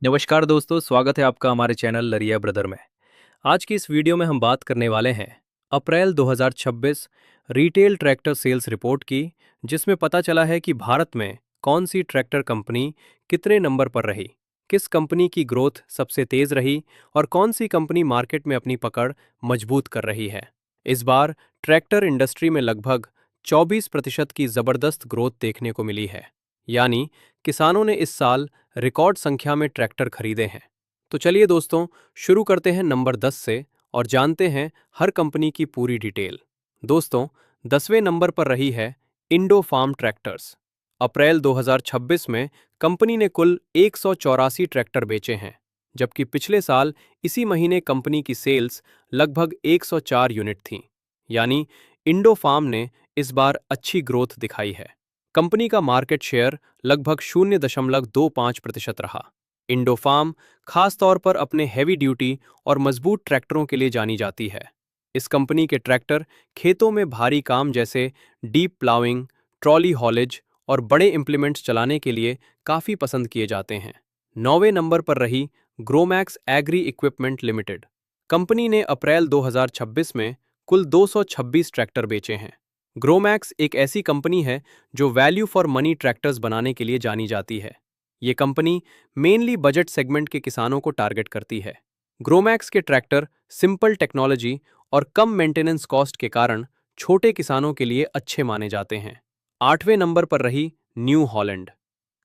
नमस्कार दोस्तों, स्वागत है आपका हमारे चैनल लरिया ब्रदर में। आज की इस वीडियो में हम बात करने वाले हैं अप्रैल 2026 रिटेल ट्रैक्टर सेल्स रिपोर्ट की, जिसमें पता चला है कि भारत में कौन सी ट्रैक्टर कंपनी कितने नंबर पर रही, किस कंपनी की ग्रोथ सबसे तेज रही और कौन सी कंपनी मार्केट में अपनी पकड़ मजबूत कर रही है। इस बार ट्रैक्टर इंडस्ट्री में लगभग 24% की ज़बरदस्त ग्रोथ देखने को मिली है, यानी किसानों ने इस साल रिकॉर्ड संख्या में ट्रैक्टर खरीदे हैं। तो चलिए दोस्तों, शुरू करते हैं नंबर 10 से और जानते हैं हर कंपनी की पूरी डिटेल। दोस्तों, 10वें नंबर पर रही है इंडो फार्म ट्रैक्टर्स। अप्रैल 2026 में कंपनी ने कुल 184 ट्रैक्टर बेचे हैं, जबकि पिछले साल इसी महीने कंपनी की सेल्स लगभग 104 यूनिट थीं। यानी इंडो फार्म ने इस बार अच्छी ग्रोथ दिखाई है। कंपनी का मार्केट शेयर लगभग 0.25% रहा। इंडो फार्म खास तौर पर अपने हैवी ड्यूटी और मजबूत ट्रैक्टरों के लिए जानी जाती है। इस कंपनी के ट्रैक्टर खेतों में भारी काम जैसे डीप प्लाउइंग, ट्रॉली हॉलेज और बड़े इंप्लीमेंट्स चलाने के लिए काफ़ी पसंद किए जाते हैं। 9वें नंबर पर रही ग्रोमैक्स एग्री इक्विपमेंट लिमिटेड। कंपनी ने अप्रैल 2026 में कुल 226 ट्रैक्टर बेचे हैं। ग्रोमैक्स एक ऐसी कंपनी है जो वैल्यू फॉर मनी ट्रैक्टर्स बनाने के लिए जानी जाती है। ये कंपनी मेनली बजट सेगमेंट के किसानों को टारगेट करती है। ग्रोमैक्स के ट्रैक्टर सिंपल टेक्नोलॉजी और कम मेंटेनेंस कॉस्ट के कारण छोटे किसानों के लिए अच्छे माने जाते हैं। 8वें नंबर पर रही न्यू हॉलैंड।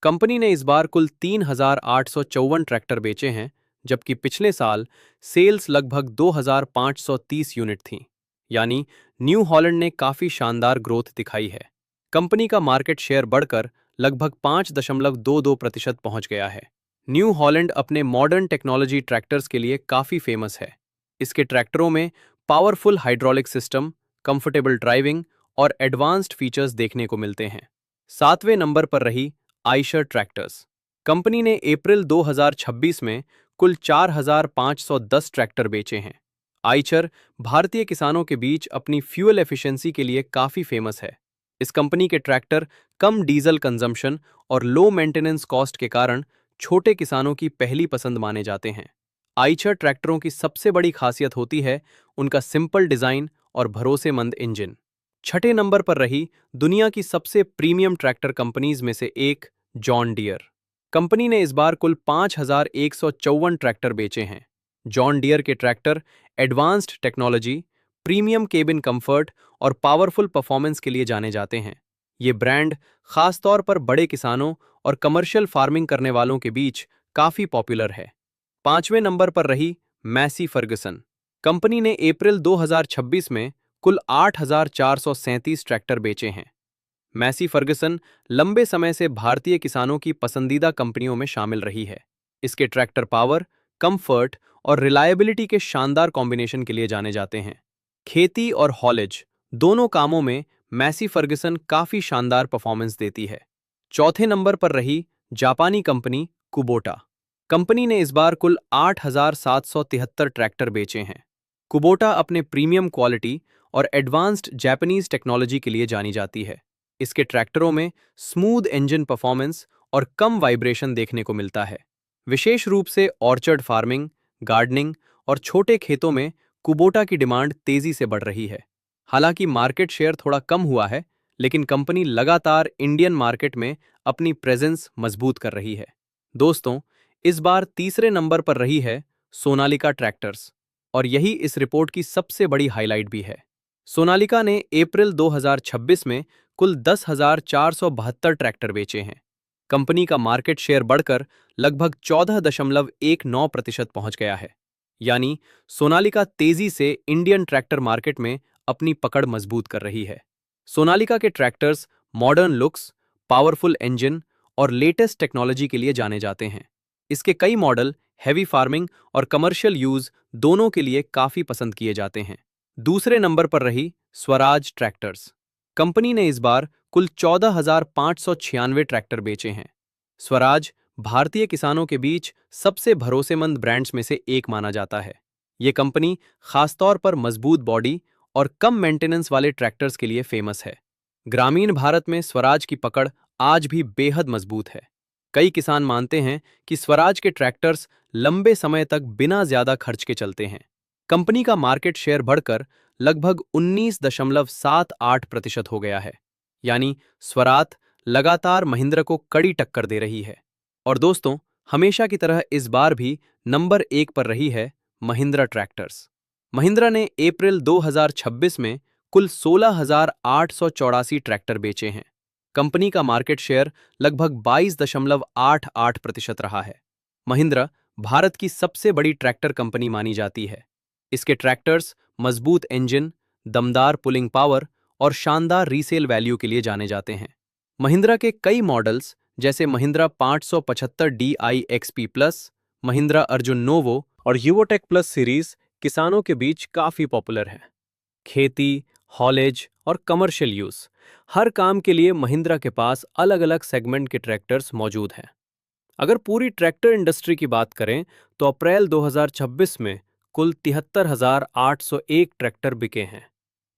कंपनी ने इस बार कुल 3,854 ट्रैक्टर बेचे हैं, जबकि पिछले साल सेल्स लगभग 2,530 यूनिट थीं। यानी न्यू हॉलैंड ने काफ़ी शानदार ग्रोथ दिखाई है। कंपनी का मार्केट शेयर बढ़कर लगभग 5.22% पहुंच गया है। न्यू हॉलैंड अपने मॉडर्न टेक्नोलॉजी ट्रैक्टर्स के लिए काफ़ी फेमस है। इसके ट्रैक्टरों में powerful hydraulic system, comfortable driving और एडवांस्ड फीचर्स देखने को मिलते हैं। 7वें नंबर पर रही आइशर ट्रैक्टर्स। कंपनी ने अप्रैल 2026 में कुल 4,510 ट्रैक्टर बेचे हैं। आइचर भारतीय किसानों के बीच अपनी फ्यूल एफिशिएंसी के लिए काफ़ी फेमस है। इस कंपनी के ट्रैक्टर कम डीजल कंजम्पशन और लो मेंटेनेंस कॉस्ट के कारण छोटे किसानों की पहली पसंद माने जाते हैं। आइचर ट्रैक्टरों की सबसे बड़ी खासियत होती है उनका सिंपल डिज़ाइन और भरोसेमंद इंजन। छठे नंबर पर रही दुनिया की सबसे प्रीमियम ट्रैक्टर कंपनीज में से एक जॉन डियर। कंपनी ने इस बार कुल 5,154 ट्रैक्टर बेचे हैं। जॉन डियर के tractor advanced technology, premium cabin comfort और पावरफुल परफॉर्मेंस के लिए जाने जाते हैं। ये ब्रांड खासतौर पर बड़े किसानों और कमर्शियल फार्मिंग करने वालों के बीच काफ़ी पॉपुलर है। 5वें नंबर पर रही मैसी फर्गसन। कंपनी ने अप्रैल 2026 में कुल 8,437 ट्रैक्टर बेचे हैं। मैसी फर्गसन लंबे समय से भारतीय किसानों की पसंदीदा कंपनियों में शामिल रही है। इसके ट्रैक्टर पावर, कंफर्ट और रिलायबिलिटी के शानदार कॉम्बिनेशन के लिए जाने जाते हैं। खेती और हॉलेज दोनों कामों में मैसी फर्गसन काफ़ी शानदार परफॉर्मेंस देती है। चौथे नंबर पर रही जापानी कंपनी कुबोटा। कंपनी ने इस बार कुल 8,773 ट्रैक्टर बेचे हैं। कुबोटा अपने प्रीमियम क्वालिटी और एडवांस्ड जापानीज टेक्नोलॉजी के लिए जानी जाती है। इसके ट्रैक्टरों में स्मूथ इंजन परफॉर्मेंस और कम वाइब्रेशन देखने को मिलता है। विशेष रूप से ऑर्चर्ड फार्मिंग, गार्डनिंग और छोटे खेतों में कुबोटा की डिमांड तेजी से बढ़ रही है। हालांकि मार्केट शेयर थोड़ा कम हुआ है, लेकिन कंपनी लगातार इंडियन मार्केट में अपनी प्रेजेंस मजबूत कर रही है। दोस्तों, इस बार तीसरे नंबर पर रही है सोनालिका ट्रैक्टर्स, और यही इस रिपोर्ट की सबसे बड़ी हाईलाइट भी है। सोनालिका ने अप्रैल 2026 में कुल 10,472 ट्रैक्टर बेचे हैं। कंपनी का मार्केट शेयर बढ़कर लगभग 14.19% पहुंच गया है। यानी सोनालिका तेजी से इंडियन ट्रैक्टर मार्केट में अपनी पकड़ मजबूत कर रही है। सोनालिका के tractors modern looks, powerful engine और लेटेस्ट टेक्नोलॉजी के लिए जाने जाते हैं। इसके कई मॉडल हैवी फार्मिंग और कमर्शियल यूज दोनों के लिए काफ़ी पसंद किए जाते हैं। दूसरे नंबर पर रही स्वराज ट्रैक्टर्स। कंपनी ने इस बार कुल 14,596 ट्रैक्टर बेचे हैं। स्वराज भारतीय किसानों के बीच सबसे भरोसेमंद ब्रांड्स में से एक माना जाता है। ये कंपनी खासतौर पर मजबूत बॉडी और कम मेंटेनेंस वाले ट्रैक्टर्स के लिए फेमस है। ग्रामीण भारत में स्वराज की पकड़ आज भी बेहद मजबूत है। कई किसान मानते हैं कि स्वराज के ट्रैक्टर्स लंबे समय तक बिना ज्यादा खर्च के चलते हैं। कंपनी का मार्केट शेयर बढ़कर लगभग 19.78% हो गया है। यानी स्वराज लगातार महिंद्रा को कड़ी टक्कर दे रही है। और दोस्तों, हमेशा की तरह इस बार भी नंबर 1 पर रही है महिंद्रा ट्रैक्टर्स। महिंद्रा ने अप्रैल 2026 में कुल 16,884 ट्रैक्टर बेचे हैं। कंपनी का मार्केट शेयर लगभग 22.88% रहा है। महिंद्रा भारत की सबसे बड़ी ट्रैक्टर कंपनी मानी जाती है। इसके ट्रैक्टर्स मजबूत इंजन, दमदार पुलिंग पावर और शानदार रीसेल वैल्यू के लिए जाने जाते हैं। महिंद्रा के कई मॉडल्स जैसे Mahindra 575 DI XP plus, Mahindra Arjun novo और यूवोटेक प्लस सीरीज किसानों के बीच काफी पॉपुलर हैं। खेती, हॉलेज और कमर्शियल यूज हर काम के लिए महिंद्रा के पास अलग अलग सेगमेंट के ट्रैक्टर्स मौजूद हैं। अगर पूरी ट्रैक्टर इंडस्ट्री की बात करें तो अप्रैल 2026 में कुल 73,801 ट्रैक्टर बिके हैं,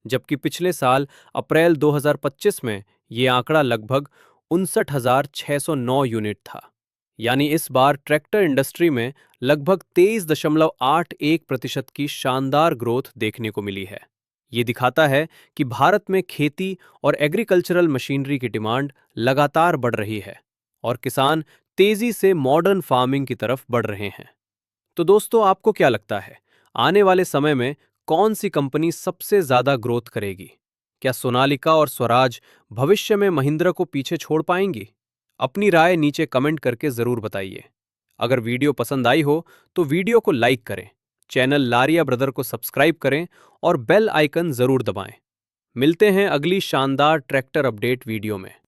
जबकि पिछले साल अप्रैल 2025 में ये आंकड़ा लगभग 59,609 यूनिट था। यानी इस बार ट्रैक्टर इंडस्ट्री में लगभग 23.81% की शानदार ग्रोथ देखने को मिली है। ये दिखाता है कि भारत में खेती और एग्रीकल्चरल मशीनरी की डिमांड लगातार बढ़ रही है और किसान तेजी से मॉडर्न फार्मिंग की तरफ बढ़ रहे हैं। तो दोस्तों, आपको क्या लगता है, आने वाले समय में कौन सी कंपनी सबसे ज्यादा ग्रोथ करेगी? क्या सोनालिका और स्वराज भविष्य में महिंद्रा को पीछे छोड़ पाएंगी? अपनी राय नीचे कमेंट करके जरूर बताइए। अगर वीडियो पसंद आई हो तो वीडियो को लाइक करें, चैनल लारिया ब्रदर को सब्सक्राइब करें और बेल आइकन जरूर दबाएं। मिलते हैं अगली शानदार ट्रैक्टर अपडेट वीडियो में।